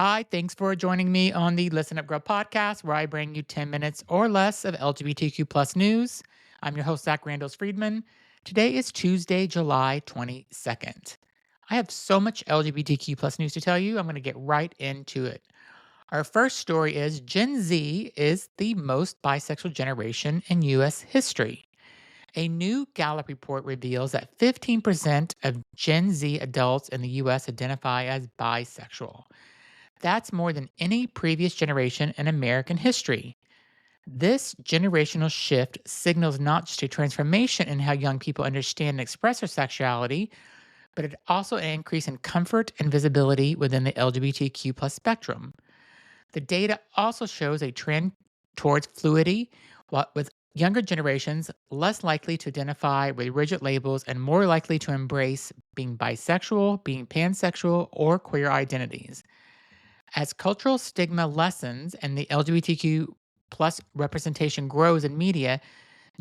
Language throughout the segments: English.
Hi, thanks for joining me on the Listen Up Girl podcast, where I bring you 10 minutes or less of LGBTQ plus news. I'm your host, Zach Randles-Friedman. Today is Tuesday, July 22nd. I have so much LGBTQ plus news to tell you. I'm going to get right into it. Our first story is Gen Z is the most bisexual generation in U.S. history. A new Gallup report reveals that 15% of Gen Z adults in the U.S. identify as bisexual. That's more than any previous generation in American history. This generational shift signals not just a transformation in how young people understand and express their sexuality, but it also an increase in comfort and visibility within the LGBTQ plus spectrum. The data also shows a trend towards fluidity, with younger generations less likely to identify with rigid labels and more likely to embrace being bisexual, being pansexual, or queer identities. As cultural stigma lessens and the LGBTQ plus representation grows in media,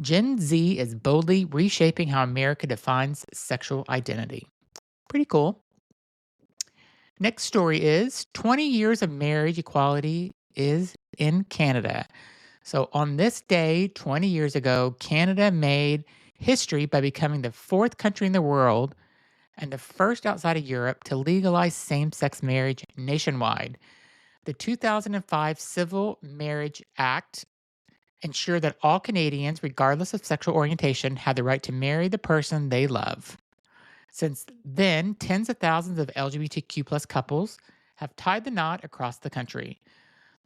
Gen Z is boldly reshaping how America defines sexual identity. Pretty cool. Next story is 20 years of marriage equality is in Canada. So, on this day, 20 years ago, Canada made history by becoming the fourth country in the world and the first outside of Europe to legalize same sex marriage nationwide. The 2005 Civil Marriage Act ensured that all Canadians, regardless of sexual orientation, had the right to marry the person they love. Since then, tens of thousands of LGBTQ plus couples have tied the knot across the country.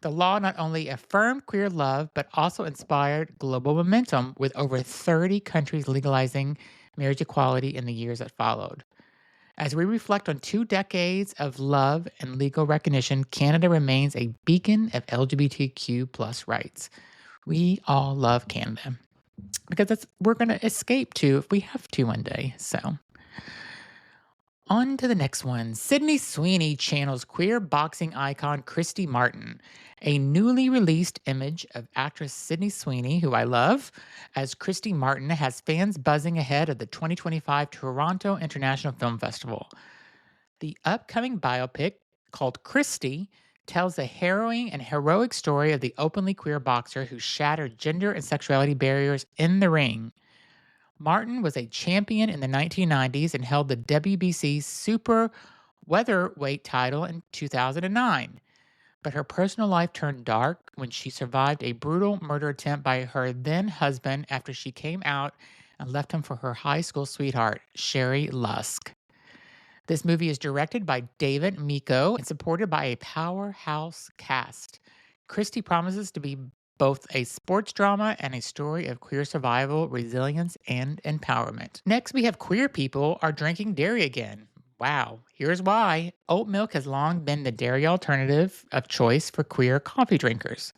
The law not only affirmed queer love, but also inspired global momentum, with over 30 countries legalizing marriage equality in the years that followed. As we reflect on 2 decades of love and legal recognition, Canada remains a beacon of LGBTQ plus rights. We all love Canada because we're going to escape to if we have to one day. So, on to the next one. Sydney Sweeney channels queer boxing icon Christy Martin. A newly released image of actress Sydney Sweeney, who I love, as Christy Martin has fans buzzing ahead of the 2025 Toronto International Film Festival. The upcoming biopic, called Christy, tells the harrowing and heroic story of the openly queer boxer who shattered gender and sexuality barriers in the ring. Martin was a champion in the 1990s and held the WBC Super Weatherweight title in 2009. But her personal life turned dark when she survived a brutal murder attempt by her then husband after she came out and left him for her high school sweetheart, Sherry Lusk. This movie is directed by David Miko and supported by a powerhouse cast. Christy promises to be both a sports drama and a story of queer survival, resilience, and empowerment. Next, we have queer people are drinking dairy again. Wow, here's why. Oat milk has long been the dairy alternative of choice for queer coffee drinkers.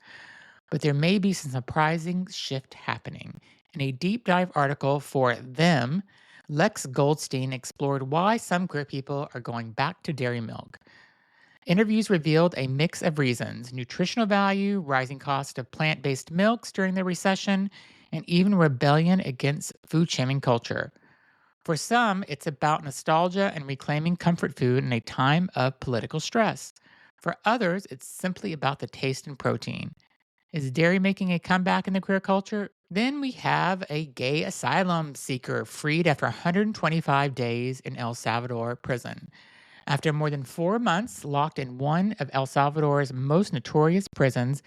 But there may be some surprising shift happening. In a deep dive article for Them, Lex Goldstein explored why some queer people are going back to dairy milk. Interviews revealed a mix of reasons: nutritional value, rising cost of plant based milks during the recession, and even rebellion against food shaming culture. For some, it's about nostalgia and reclaiming comfort food in a time of political stress. For others, it's simply about the taste and protein. Is dairy making a comeback in the queer culture? Then we have a gay asylum seeker freed after 125 days in El Salvador prison. After more than 4 months locked in one of El Salvador's most notorious prisons,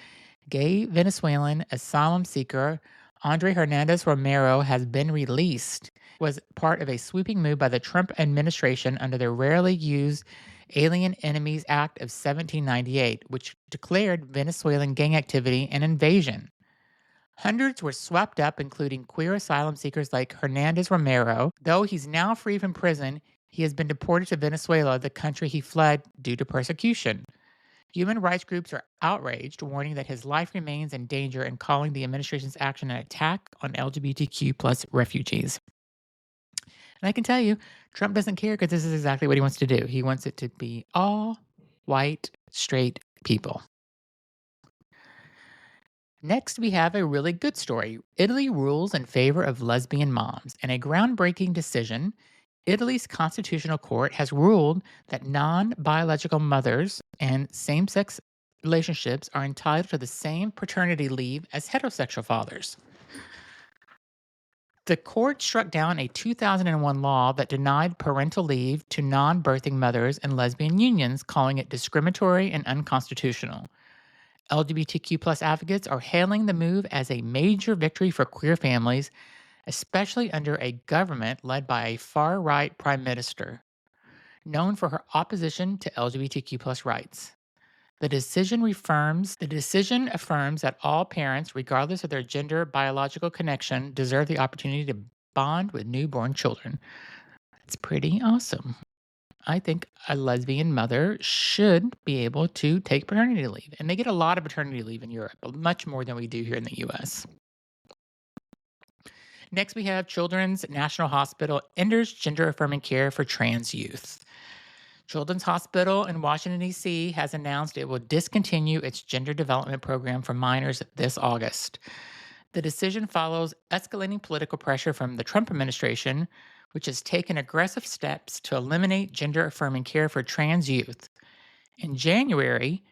gay Venezuelan asylum seeker Andre Hernandez Romero has been released. Was part of a sweeping move by the Trump administration under the rarely used Alien Enemies Act of 1798, which declared Venezuelan gang activity an invasion. Hundreds were swept up, including queer asylum seekers like Hernandez Romero. Though he's now free from prison, he has been deported to Venezuela, the country he fled due to persecution. Human rights groups are outraged, warning that his life remains in danger and calling the administration's action an attack on LGBTQ plus refugees. And I can tell you, Trump doesn't care because this is exactly what he wants to do. He wants it to be all white, straight people. Next, we have a really good story. Italy rules in favor of lesbian moms. In a groundbreaking decision, Italy's constitutional court has ruled that non biological mothers and same sex relationships are entitled to the same paternity leave as heterosexual fathers. The court struck down a 2001 law that denied parental leave to non birthing mothers and lesbian unions, calling it discriminatory and unconstitutional. LGBTQ plus advocates are hailing the move as a major victory for queer families, especially under a government led by a far right prime minister, known for her opposition to LGBTQ plus rights. The decision affirms that all parents, regardless of their gender biological connection, deserve the opportunity to bond with newborn children. It's pretty awesome. I think a lesbian mother should be able to take paternity leave. And they get a lot of paternity leave in Europe, much more than we do here in the US. Next, we have Children's National Hospital enters gender affirming care for trans youth. Children's Hospital in Washington, D.C. has announced it will discontinue its gender development program for minors this August. The decision follows escalating political pressure from the Trump administration, which has taken aggressive steps to eliminate gender affirming care for trans youth. In January,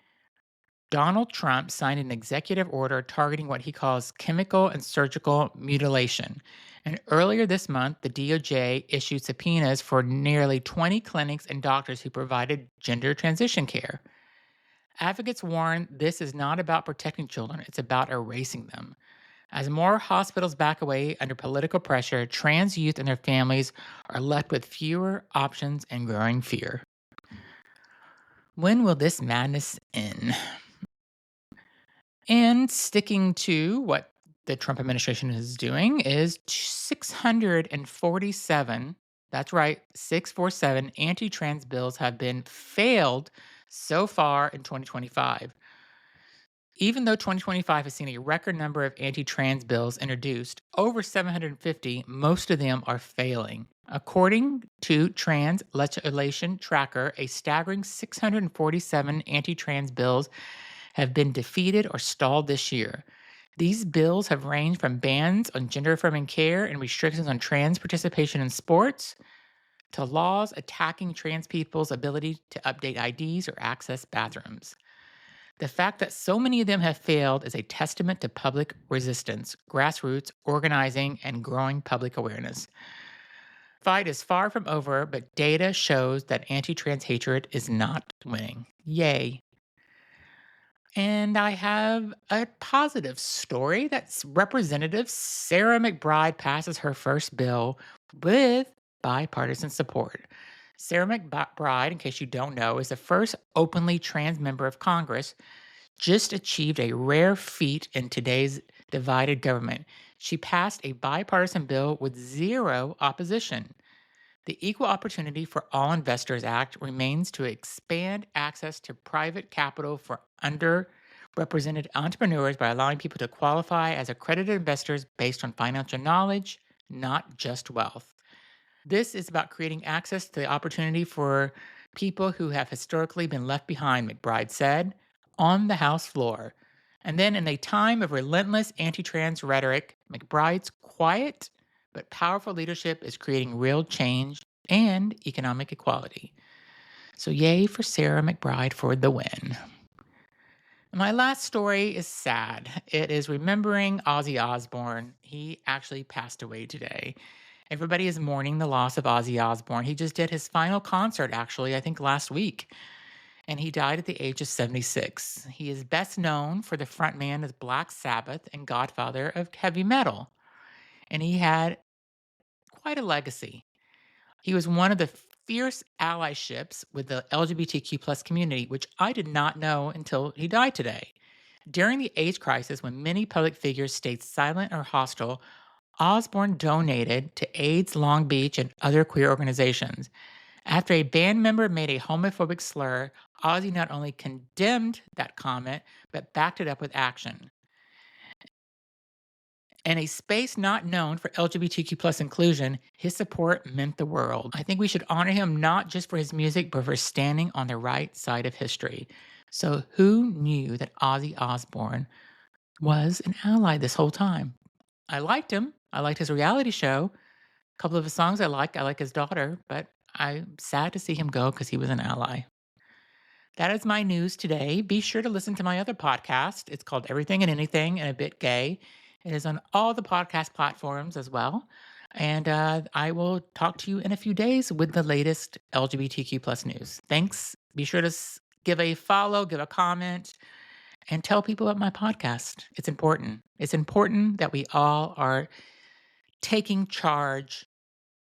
Donald Trump signed an executive order targeting what he calls chemical and surgical mutilation. And earlier this month, the DOJ issued subpoenas for nearly 20 clinics and doctors who provided gender transition care. Advocates warn this is not about protecting children, it's about erasing them. As more hospitals back away under political pressure, trans youth and their families are left with fewer options and growing fear. When will this madness end? And sticking to what the Trump administration is doing is 647, that's right, 647 anti trans bills have been failed so far in 2025. Even though 2025 has seen a record number of anti trans bills introduced, over 750, most of them are failing. According to Trans Legislation Tracker, a staggering 647 anti trans bills have been defeated or stalled this year. These bills have ranged from bans on gender affirming care and restrictions on trans participation in sports to laws attacking trans people's ability to update IDs or access bathrooms. The fact that so many of them have failed is a testament to public resistance, grassroots organizing, and growing public awareness. Fight is far from over, but data shows that anti trans hatred is not winning. Yay. And I have a positive story that's Representative Sarah McBride passes her first bill with bipartisan support. Sarah McBride, in case you don't know, is the first openly trans member of Congress, just achieved a rare feat in today's divided government. She passed a bipartisan bill with zero opposition. The Equal Opportunity for All Investors Act remains to expand access to private capital for underrepresented entrepreneurs by allowing people to qualify as accredited investors based on financial knowledge, not just wealth. This is about creating access to the opportunity for people who have historically been left behind, McBride said, on the House floor. And then, in a time of relentless anti trans rhetoric, McBride's quiet but powerful leadership is creating real change and economic equality. So, yay for Sarah McBride for the win. My last story is sad. It is remembering Ozzy Osbourne. He actually passed away today. Everybody is mourning the loss of Ozzy Osbourne. He just did his final concert, actually, I think last week, and he died at the age of 76. He is best known for the frontman of Black Sabbath and godfather of heavy metal, and he had quite a legacy. He was one of the fierce allyships with the LGBTQ plus community, which I did not know until he died today. During the AIDS crisis, when many public figures stayed silent or hostile, Osbourne donated to AIDS Long Beach and other queer organizations. After a band member made a homophobic slur, Ozzy not only condemned that comment, but backed it up with action. In a space not known for LGBTQ plus inclusion, his support meant the world. I think we should honor him not just for his music, but for standing on the right side of history. So who knew that Ozzy Osbourne was an ally this whole time? I liked him. I liked his reality show, A couple of his songs I like. I like his daughter, but I'm sad to see him go because he was an ally. That is my news today. Be sure to listen to my other podcast. It's called Everything and Anything and a Bit Gay. It is on all the podcast platforms as well. And I will talk to you in a few days with the latest LGBTQ plus news. Thanks. Be sure to give a follow, give a comment, and tell people about my podcast. It's important. It's important that we all are taking charge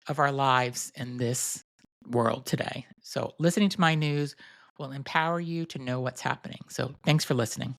of our lives in this world today. So, listening to my news will empower you to know what's happening. So, thanks for listening.